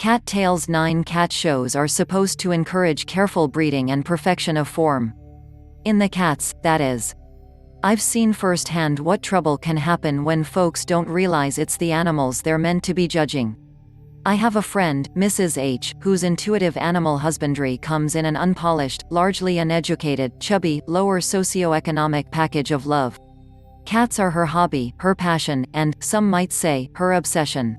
Cat Tales 9 cat shows are supposed to encourage careful breeding and perfection of form. In the cats, that is. I've seen firsthand what trouble can happen when folks don't realize it's the animals they're meant to be judging. I have a friend, Mrs. H, whose intuitive animal husbandry comes in an unpolished, largely uneducated, chubby, lower socioeconomic package of love. Cats are her hobby, her passion, and, some might say, her obsession.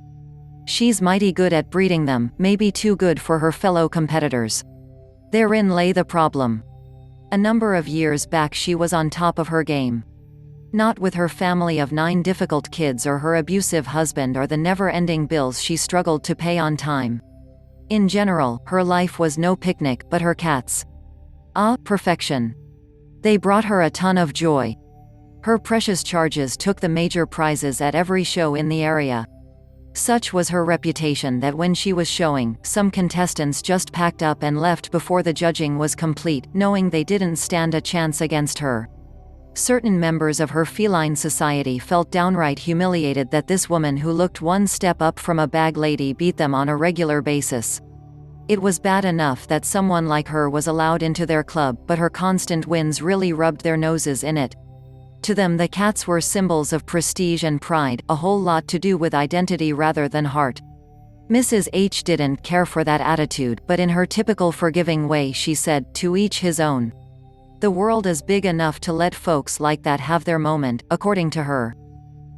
She's mighty good at breeding them, maybe too good for her fellow competitors. Therein lay the problem. A number of years back she was on top of her game. Not with her family of 9 difficult kids or her abusive husband or the never-ending bills she struggled to pay on time. In general, her life was no picnic, but her cats. Ah, perfection. They brought her a ton of joy. Her precious charges took the major prizes at every show in the area. Such was her reputation that when she was showing, some contestants just packed up and left before the judging was complete, knowing they didn't stand a chance against her. Certain members of her feline society felt downright humiliated that this woman who looked one step up from a bag lady beat them on a regular basis. It was bad enough that someone like her was allowed into their club, but her constant wins really rubbed their noses in it. To them the cats were symbols of prestige and pride, a whole lot to do with identity rather than heart. Mrs. H didn't care for that attitude, but in her typical forgiving way she said, "To each his own. The world is big enough to let folks like that have their moment," according to her.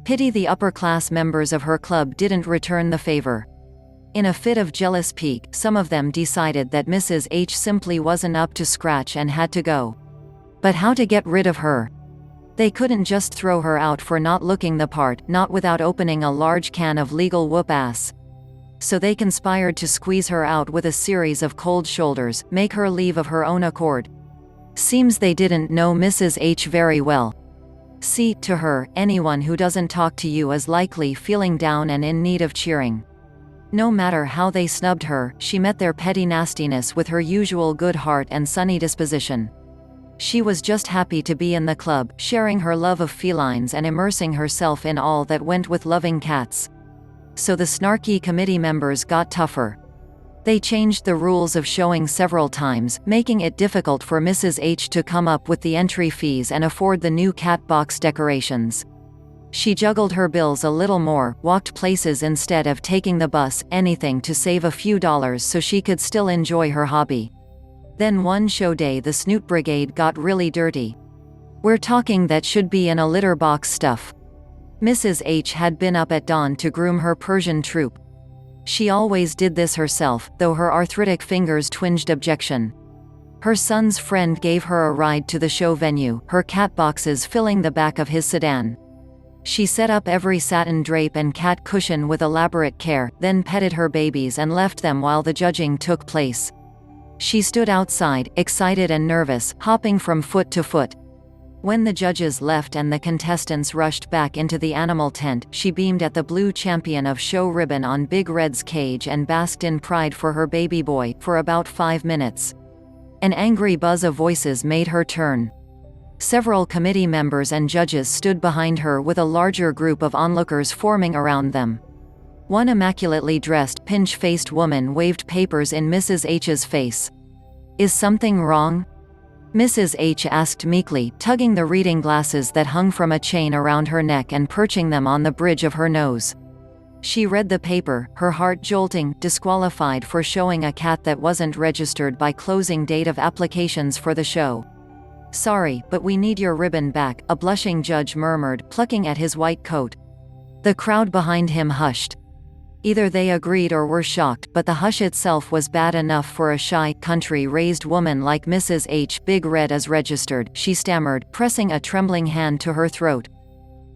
Pity the upper-class members of her club didn't return the favor. In a fit of jealous pique, some of them decided that Mrs. H simply wasn't up to scratch and had to go. But how to get rid of her? They couldn't just throw her out for not looking the part, not without opening a large can of legal whoop-ass. So they conspired to squeeze her out with a series of cold shoulders, make her leave of her own accord. Seems they didn't know Mrs. H very well. See, to her, anyone who doesn't talk to you is likely feeling down and in need of cheering. No matter how they snubbed her, she met their petty nastiness with her usual good heart and sunny disposition. She was just happy to be in the club, sharing her love of felines and immersing herself in all that went with loving cats. So the snarky committee members got tougher. They changed the rules of showing several times, making it difficult for Mrs. H to come up with the entry fees and afford the new cat box decorations. She juggled her bills a little more, walked places instead of taking the bus, anything to save a few dollars so she could still enjoy her hobby. Then one show day the Snoot Brigade got really dirty. We're talking that should be in a litter box stuff. Mrs. H had been up at dawn to groom her Persian troop. She always did this herself, though her arthritic fingers twinged objection. Her son's friend gave her a ride to the show venue, her cat boxes filling the back of his sedan. She set up every satin drape and cat cushion with elaborate care, then petted her babies and left them while the judging took place. She stood outside, excited and nervous, hopping from foot to foot. When the judges left and the contestants rushed back into the animal tent, she beamed at the blue champion of show ribbon on Big Red's cage and basked in pride for her baby boy, for about 5 minutes. An angry buzz of voices made her turn. Several committee members and judges stood behind her with a larger group of onlookers forming around them. One immaculately dressed, pinch-faced woman waved papers in Mrs. H's face. "Is something wrong?" Mrs. H asked meekly, tugging the reading glasses that hung from a chain around her neck and perching them on the bridge of her nose. She read the paper, her heart jolting, disqualified for showing a cat that wasn't registered by closing date of applications for the show. "Sorry, but we need your ribbon back," a blushing judge murmured, plucking at his white coat. The crowd behind him hushed. Either they agreed or were shocked, but the hush itself was bad enough for a shy, country-raised woman like Mrs. H. "Big Red is registered," she stammered, pressing a trembling hand to her throat.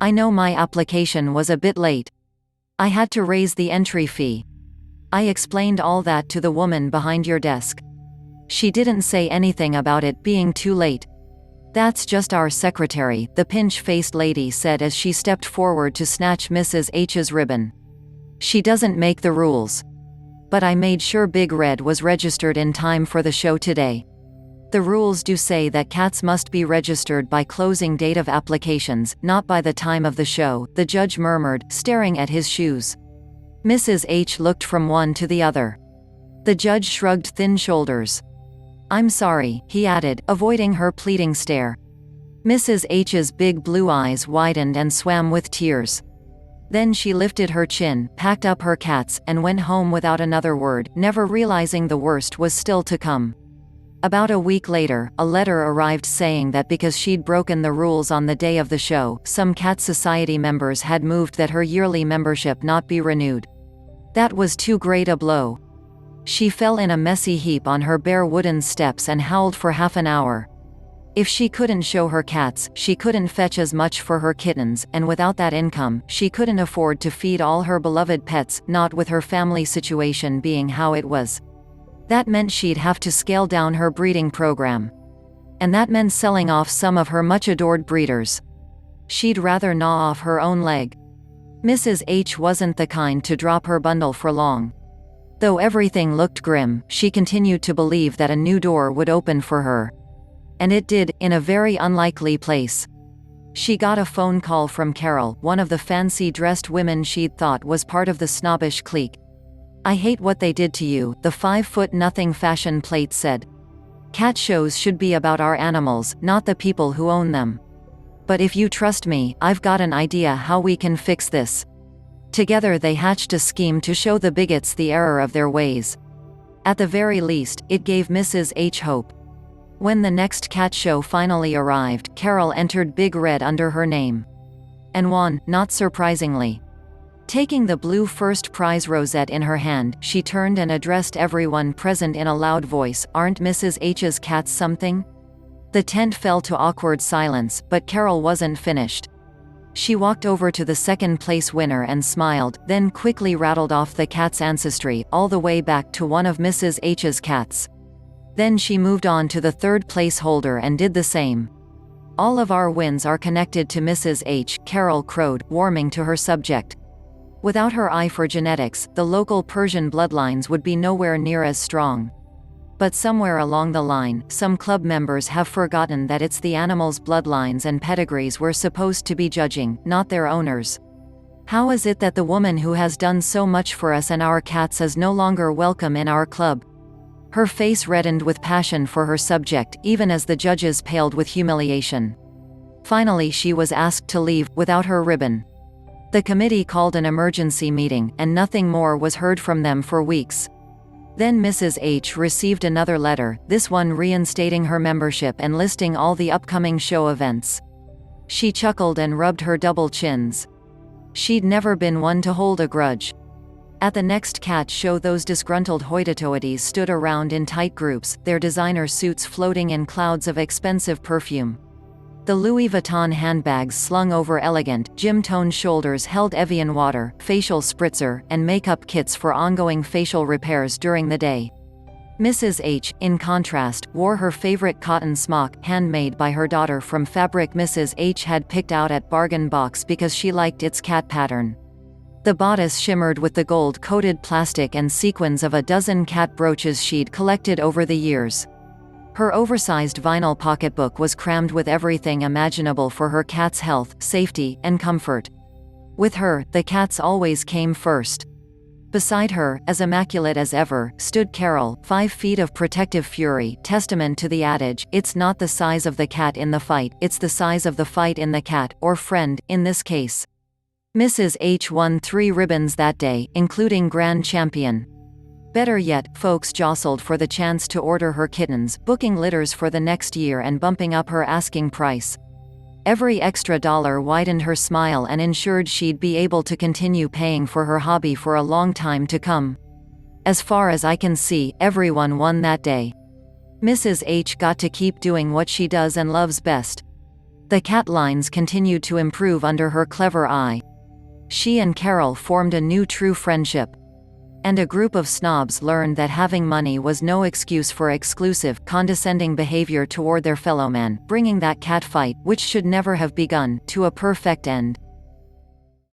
"I know my application was a bit late. I had to raise the entry fee. I explained all that to the woman behind your desk. She didn't say anything about it being too late." "That's just our secretary," the pinch-faced lady said as she stepped forward to snatch Mrs. H's ribbon. "She doesn't make the rules. But I made sure Big Red was registered in time for the show today. The rules do say that cats must be registered by closing date of applications, not by the time of the show," the judge murmured, staring at his shoes. Mrs. H looked from one to the other. The judge shrugged thin shoulders. "I'm sorry," he added, avoiding her pleading stare. Mrs. H's big blue eyes widened and swam with tears. Then she lifted her chin, packed up her cats, and went home without another word, never realizing the worst was still to come. About a week later, a letter arrived saying that because she'd broken the rules on the day of the show, some Cat Society members had moved that her yearly membership not be renewed. That was too great a blow. She fell in a messy heap on her bare wooden steps and howled for half an hour. If she couldn't show her cats, she couldn't fetch as much for her kittens, and without that income, she couldn't afford to feed all her beloved pets, not with her family situation being how it was. That meant she'd have to scale down her breeding program. And that meant selling off some of her much-adored breeders. She'd rather gnaw off her own leg. Mrs. H wasn't the kind to drop her bundle for long. Though everything looked grim, she continued to believe that a new door would open for her. And it did, in a very unlikely place. She got a phone call from Carol, one of the fancy-dressed women she'd thought was part of the snobbish clique. "I hate what they did to you," the 5'0" fashion plate said. "Cat shows should be about our animals, not the people who own them. But if you trust me, I've got an idea how we can fix this." Together they hatched a scheme to show the bigots the error of their ways. At the very least, it gave Mrs. H hope. When the next cat show finally arrived, Carol entered big red under her name. And won, not surprisingly. Taking the blue first prize rosette in her hand, she turned and addressed everyone present in a loud voice, "Aren't Mrs. H's cats something?" The tent fell to awkward silence, but Carol wasn't finished. She walked over to the second-place winner and smiled, then quickly rattled off the cat's ancestry, all the way back to one of Mrs. H's cats. Then she moved on to the third-place holder and did the same. "All of our wins are connected to Mrs. H," Carol crowed, warming to her subject. Without her eye for genetics, the local Persian bloodlines would be nowhere near as strong. But somewhere along the line, some club members have forgotten that it's the animals' bloodlines and pedigrees we're supposed to be judging, not their owners. How is it that the woman who has done so much for us and our cats is no longer welcome in our club? Her face reddened with passion for her subject, even as the judges paled with humiliation. Finally she was asked to leave, without her ribbon. The committee called an emergency meeting, and nothing more was heard from them for weeks. Then Mrs. H received another letter, this one reinstating her membership and listing all the upcoming show events. She chuckled and rubbed her double chins. She'd never been one to hold a grudge. At the next cat show those disgruntled hoity-toities stood around in tight groups, their designer suits floating in clouds of expensive perfume. The Louis Vuitton handbags slung over elegant, gym-toned shoulders held Evian water, facial spritzer, and makeup kits for ongoing facial repairs during the day. Mrs. H, in contrast, wore her favorite cotton smock, handmade by her daughter from fabric Mrs. H had picked out at Bargain Box because she liked its cat pattern. The bodice shimmered with the gold-coated plastic and sequins of a dozen cat brooches she'd collected over the years. Her oversized vinyl pocketbook was crammed with everything imaginable for her cat's health, safety, and comfort. With her, the cats always came first. Beside her, as immaculate as ever, stood Carol, 5 feet of protective fury, testament to the adage, "It's not the size of the cat in the fight, it's the size of the fight in the cat," or friend, in this case. Mrs. H won 3 ribbons that day, including Grand Champion. Better yet, folks jostled for the chance to order her kittens, booking litters for the next year and bumping up her asking price. Every extra dollar widened her smile and ensured she'd be able to continue paying for her hobby for a long time to come. As far as I can see, everyone won that day. Mrs. H got to keep doing what she does and loves best. The cat lines continued to improve under her clever eye. She and Carol formed a new true friendship. And a group of snobs learned that having money was no excuse for exclusive, condescending behavior toward their fellowman, bringing that cat fight, which should never have begun, to a perfect end.